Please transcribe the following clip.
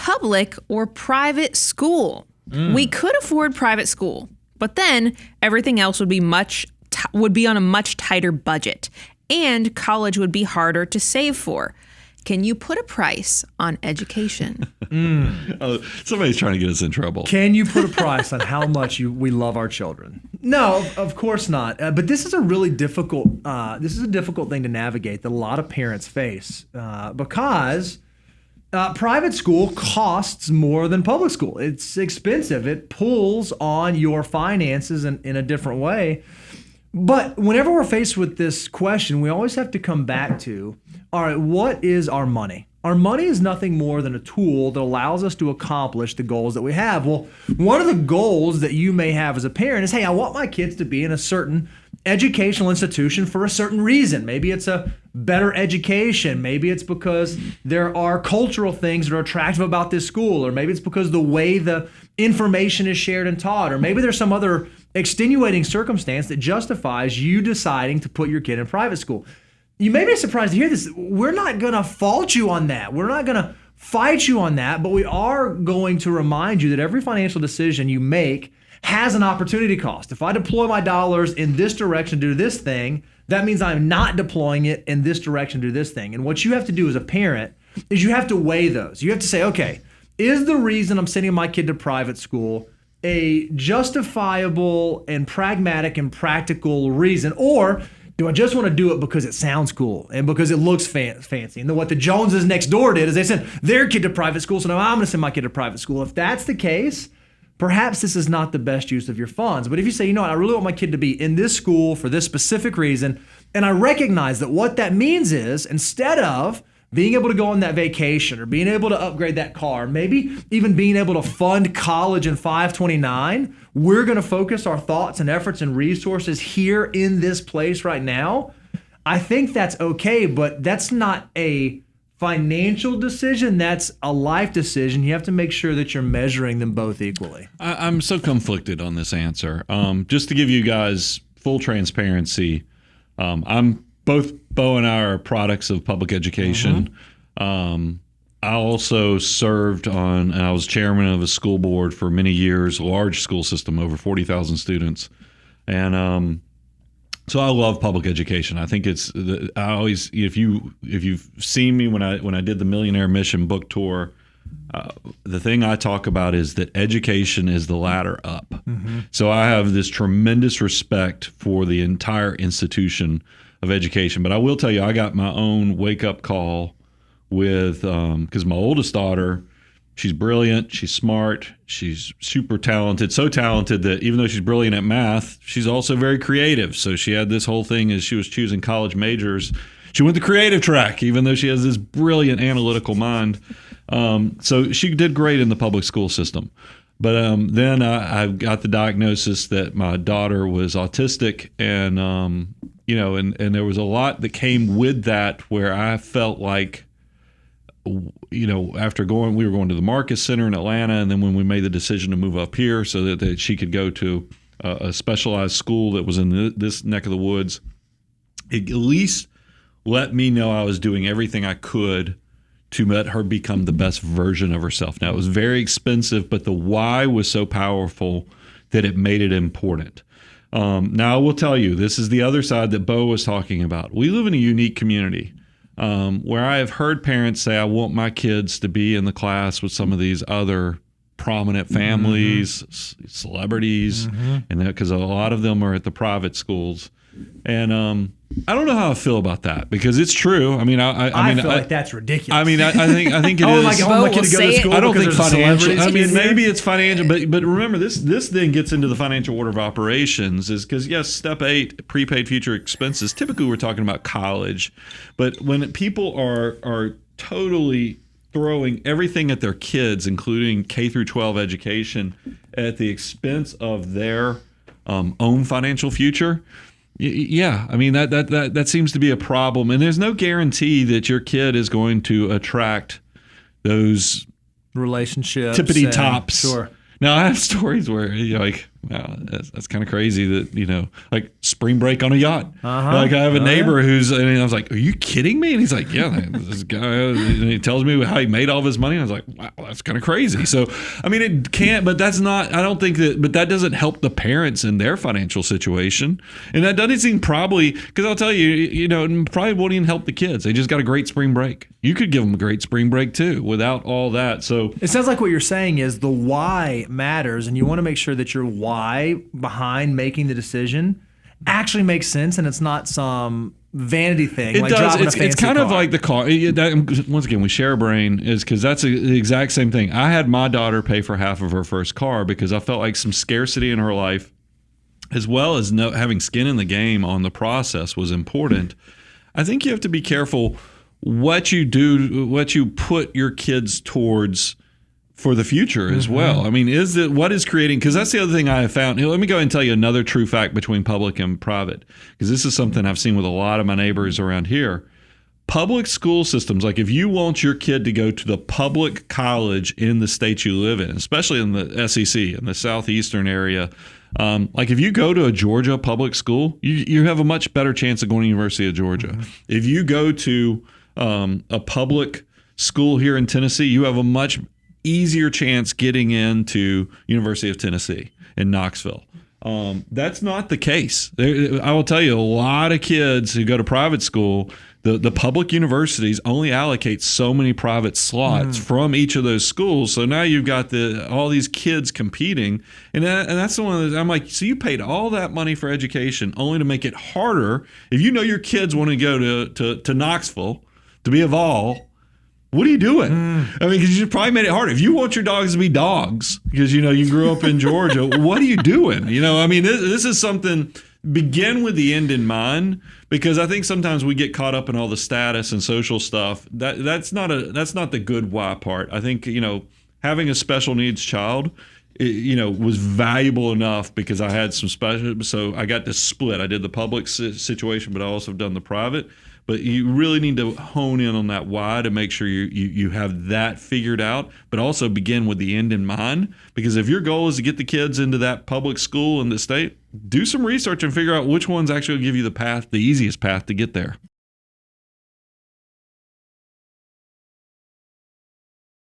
public or private school. We could afford private school, but then everything else would be on a much tighter budget, and college would be harder to save for. Can you put a price on education? Oh, somebody's trying to get us in trouble. Can you put a price on how much we love our children? No, of course not. But this is a really difficult. This is a difficult thing to navigate that a lot of parents face because private school costs more than public school. It's expensive. It pulls on your finances in a different way. But whenever we're faced with this question, we always have to come back to, all right, what is our money? Our money is nothing more than a tool that allows us to accomplish the goals that we have. Well, one of the goals that you may have as a parent is, hey, I want my kids to be in a certain educational institution for a certain reason. Maybe it's a better education. Maybe it's because there are cultural things that are attractive about this school, or maybe it's because the way the information is shared and taught, or maybe there's some other extenuating circumstance that justifies you deciding to put your kid in private school. You may be surprised to hear this. We're not going to fault you on that. We're not going to fight you on that, but we are going to remind you that every financial decision you make has an opportunity cost. If I deploy my dollars in this direction to do this thing, that means I'm not deploying it in this direction to do this thing. And what you have to do as a parent is you have to weigh those. You have to say, okay, is the reason I'm sending my kid to private school a justifiable and pragmatic and practical reason, or do I just want to do it because it sounds cool and because it looks fancy? And then what the Joneses next door did is they sent their kid to private school, so now I'm going to send my kid to private school. If that's the case, perhaps this is not the best use of your funds. But if you say, you know what, I really want my kid to be in this school for this specific reason, and I recognize that what that means is instead of being able to go on that vacation or being able to upgrade that car, maybe even being able to fund college in 529, we're going to focus our thoughts and efforts and resources here in this place right now. I think that's okay, but that's not a financial decision. That's a life decision. You have to make sure that you're measuring them both equally. I'm so conflicted on this answer. Just to give you guys full transparency, both Bo and I are products of public education. I also served and I was chairman of a school board for many years, a large school system, over 40,000 students. And so I love public education. I think I always, if you've seen me when I did the Millionaire Mission book tour, the thing I talk about is that education is the ladder up. So I have this tremendous respect for the entire institution of education. But I will tell you, I got my own wake-up call with, because my oldest daughter, she's brilliant, she's smart, she's super talented, so talented that even though she's brilliant at math, she's also very creative. So she had this whole thing as she was choosing college majors. She went the creative track, even though she has this brilliant analytical mind. So she did great in the public school system. But then I got the diagnosis that my daughter was autistic, and and there was a lot that came with that where I felt like, after we were going to the Marcus Center in Atlanta, and then when we made the decision to move up here so that she could go to a specialized school that was in this neck of the woods, it at least let me know I was doing everything I could to let her become the best version of herself. Now, it was very expensive, but the why was so powerful that it made it important. Now, I will tell you, this is the other side that Bo was talking about. We live in a unique community where I have heard parents say, I want my kids to be in the class with some of these other prominent families, celebrities, and because a lot of them are at the private schools. And I don't know how I feel about that, because it's true. I mean, I feel like that's ridiculous. I mean, I think it is. My kid to go to school. I don't think financial. I mean, there. maybe it's financial, but remember, this then gets into the financial order of operations. Is because yes, step 8, prepaid future expenses. Typically, we're talking about college, but when people are totally throwing everything at their kids, including K through 12 education, at the expense of their own financial future. Yeah, I mean that seems to be a problem, and there's no guarantee that your kid is going to attract those relationships, tippity tops. Sure. Now I have stories where wow, that's kind of crazy that, like spring break on a yacht. Like I have a neighbor and I was like, are you kidding me? And he's like, yeah, this guy, and he tells me how he made all of his money. I was like, wow, that's kind of crazy. So, I mean, it can't, but that's not, I don't think that, but that doesn't help the parents in their financial situation. And that doesn't seem probably, because I'll tell you, it probably won't even help the kids. They just got a great spring break. You could give them a great spring break too without all that. So it sounds like what you're saying is the why matters, and you want to make sure that your why behind making the decision actually makes sense, and it's not some vanity thing. It like does. driving a fancy It's kind car. of like the car. Once again, we share a brain, is because that's the exact same thing. I had my daughter pay for half of her first car because I felt like some scarcity in her life, as well as having skin in the game on the process, was important. I think you have to be careful what you do, what you put your kids towards for the future as well. I mean, what is creating, because that's the other thing I have found. Let me go ahead and tell you another true fact between public and private, because this is something I've seen with a lot of my neighbors around here. Public school systems, like if you want your kid to go to the public college in the state you live in, especially in the SEC, in the southeastern area, like if you go to a Georgia public school, you have a much better chance of going to University of Georgia. If you go to a public school here in Tennessee, you have a much easier chance getting into University of Tennessee in Knoxville. That's not the case. I will tell you, a lot of kids who go to private school, the public universities only allocate so many private slots from each of those schools. So now you've got all these kids competing, and that's the one that I'm like, so you paid all that money for education only to make it harder. If you know your kids want to go to Knoxville to be a Vol, what are you doing? I mean, because you probably made it hard. If you want your dogs to be dogs, because you grew up in Georgia, what are you doing? I mean, this is something. Begin with the end in mind, because I think sometimes we get caught up in all the status and social stuff. That's not the good why part. I think having a special needs child, was valuable enough because I had some special. So I got to split. I did the public situation, but I also have done the private. But you really need to hone in on that why to make sure you have that figured out, but also begin with the end in mind. Because if your goal is to get the kids into that public school in the state, do some research and figure out which ones actually give you the easiest path to get there.